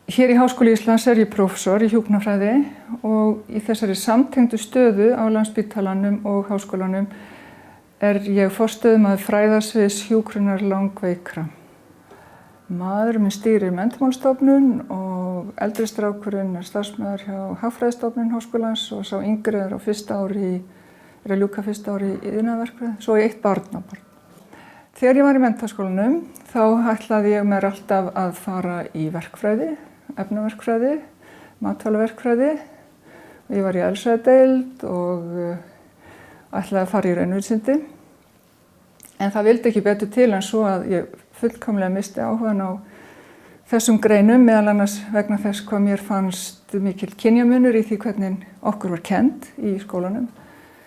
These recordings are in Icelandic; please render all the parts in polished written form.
Hér í Háskóla Íslands ég prófessor í hjúkrunarfræði og í þessari samtengdu stöðu á Landspítalanum og Háskólanum ég forstöðumaður fræðasviðs hjúkrunar langveikra. Maðurinn minn stýrir Menntamálastofnun og eldri strákurinn starfsmaður hjá Hagfræðistofnun Háskólans og sá yngri á fyrsta ári að ljúka fyrsta ári í iðnaðarverkfræði, svo eitt barnabarn. Þegar ég var í Menntaskólanum þá ætlaði ég mér alltaf að fara í verkfræði, efnaverkfræði, matvælaverkfræði. Ég var í eldfræðideild og ætlaði að fara í raunvísindi. En það vildi ekki betur til en svo að ég fullkomlega misti áhugann á þessum greinum, meðal annars vegna þess hvað mér fannst mikil kynjamunur í því hvernig okkur var kennt í skólanum.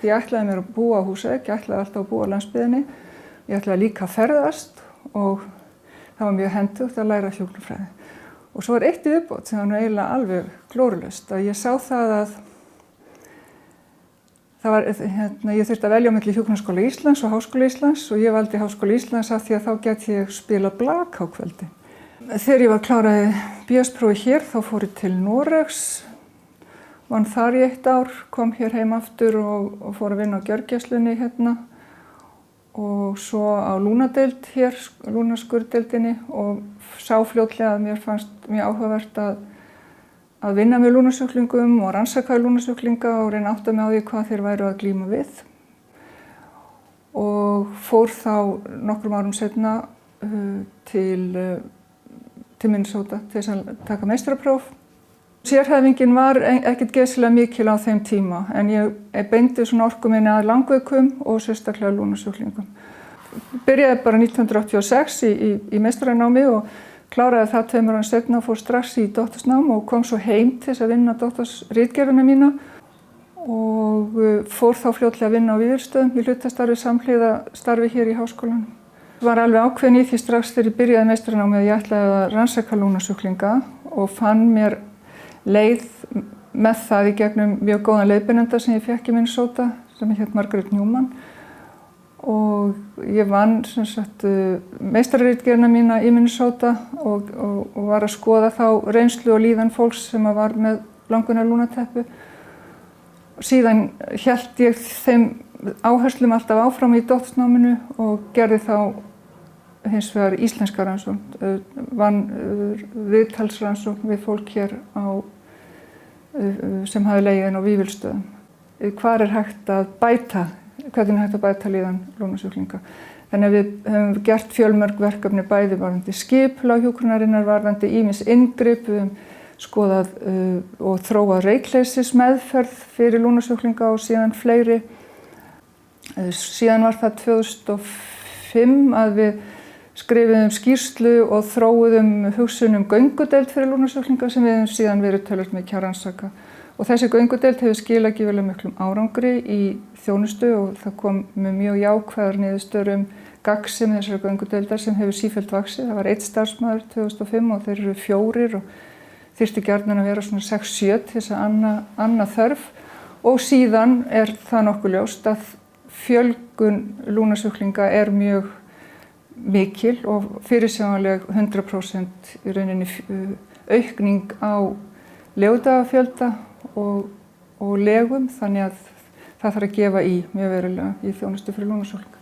Ég ætlaði mér að búa á Húsavík, ég ætlaði alltaf að búa á landsbyggðinni. Ég ætlaði líka að ferðast og það var mjög hentugt að læra hjúkrunarfræði. Og svo var eitt í viðbót sem var eiginlega alveg glórulaust, að ég sá það að ég þurfti að velja á milli Hjúkrunarskóla Íslands og Háskóla Íslands og ég valdi Háskóla Íslands af því að þá gæti ég spila blak á kvöldi. Þegar ég var kláraði BS-prófi hér þá fór ég til Noregs, vann þar í 1 ár, kom hér heim aftur og fór að vinna á gjörgæslunni hérna og svo á lúnadeild hér, lúnaskurðdeildinni og sá fljótlega að mér fannst mjög áhugavert að vinna með lúnasjúklingum og rannsaka lúnasjúklinga og reyna að átta mig á því hvað þeir væru að glíma við. Og fór þá nokkrum árum seinna til Minnesota til þess að taka meistarapróf. Sérhæfingin var ekkert geysilega mikil á þeim tíma en ég beindi svona orku minni að langveikum og sérstaklega lúnasjúklingum. Byrjaði bara 1986 í meistaranámi og kláraði það 2 árum seinna og fór strax í doktorsnám og kom svo heim til þess að vinna doktorsritgerðina mína og fór þá fljótlega að vinna á Vífilsstöðum í hlutastarfi samhliða starfi hér í háskólanum. Ég var alveg ákveðin í því strax þegar ég byrjaði meistaranámi að ég ætlaði að rannsaka lúnasjúklinga og fann mér leið með það í gegnum mjög góðan leiðbeinanda sem ég fékk í Minnesota sem hét Margaret Newman og ég vann meistararitgerðina mína í Minnesota og var að skoða þá reynslu og líðan fólks sem var með langvinna lúnateppu. Síðan hélt ég þeim áherslum alltaf áfram í doktorsnáminu og gerði þá hins vegar íslenska rannsókn, vann viðtalsrannsókn við fólk hér sem hafði legið inn á Vífilsstöðum. Hvar hægt að bæta, hvernig hægt að bæta líðan lúnasjúklinga. Þannig að við höfum gert fjölmörg verkefni bæði varðandi skipulag hjúkrunarinnar, varðandi ýmis inngrip, við höfum skoðað og þróað reykleysismeðferð fyrir lúnasjúklinga og síðan fleiri. Síðan var það 2005 að við skrifuðum skýrslu og þróuðum hugsun göngudeild fyrir lúnasjúklinga sem við höfum síðan verið töluvert mikið að rannsaka. Og þessi göngudeild hefur skilað gífurlega miklum árangri í þjónustu og það kom með mjög jákvæðar niðurstöður gagnsemi þessara göngudeildar sem hefur sífellt vaxið. Það var 1 starfsmaður 2005 og þeir eru 4 og þyrfti gjarnan að vera svona 6-7 til þess að anna þörf. Og síðan það nokkuð ljóst að fjölgun lúnasjúklinga mjög mikil og fyrirsjáanleg 100% í rauninni aukning á legudagafjölda og legum þannig að það þarf að gefa í mjög verulega í þjónustu fyrir lúnasjúklinga.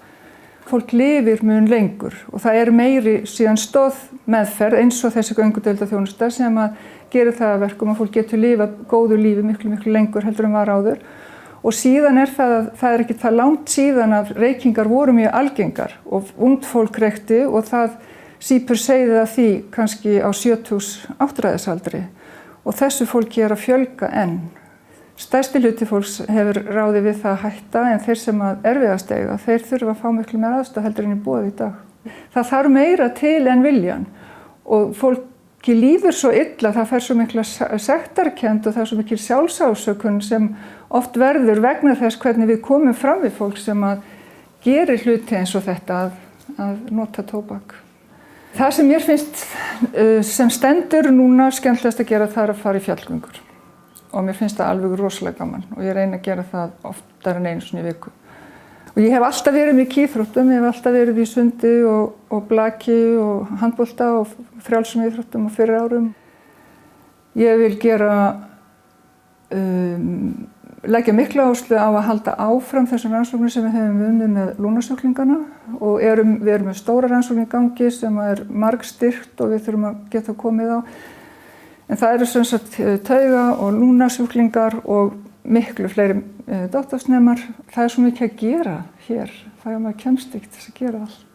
Fólk lifir mun lengur og það meiri síðan stoðmeðferð eins og þessi göngudeildarþjónusta sem að gera það að verkum að fólk getur lifað góðu lífi miklu lengur heldur en var áður. Og síðan það ekki það langt síðan að reykingar voru mjög algengar og ungt fólk reykti og það sýpur seiðið af því kannski á 70 áttræðisaldri og þessu fólki að fjölga enn. Stærsti hluti fólks hefur ráðið við það að hætta en þeir sem að erfiðast eiga, þeir þurfa að fá miklu meira aðstoð heldur en í boði í dag. Það þarf meira til en viljan og fólki líður svo illa, það fær svo mikla sektarkennd og það svo mikil sjálfsásökun sem oft verður vegna þess hvernig við komum fram við fólk sem að gerir hluti eins og þetta að nota tóbak. Það sem mér finnst sem stendur núna skemmtilegast að gera það að fara í fjallgöngur og mér finnst það alveg rosalega gaman og ég reyni að gera það oftar en einu sinni í viku. Og ég hef alltaf verið mikið í íþróttum, ég hef alltaf verið í sundi og blaki og handbolta og frjálsum íþróttum og fyrir árum. Ég vil leggja mikla áherslu á að halda áfram þessum rannsóknum sem við höfum unnið með lungnasjúklingana og við erum með stóra rannsókn í gangi sem margstyrkt og við þurfum að geta komið á. En það eru sem sagt tauga- og lungnasjúklingar og miklu fleiri doktorsnemar. Það svo mikið að gera hér, það maður kemst ekki til að gera allt.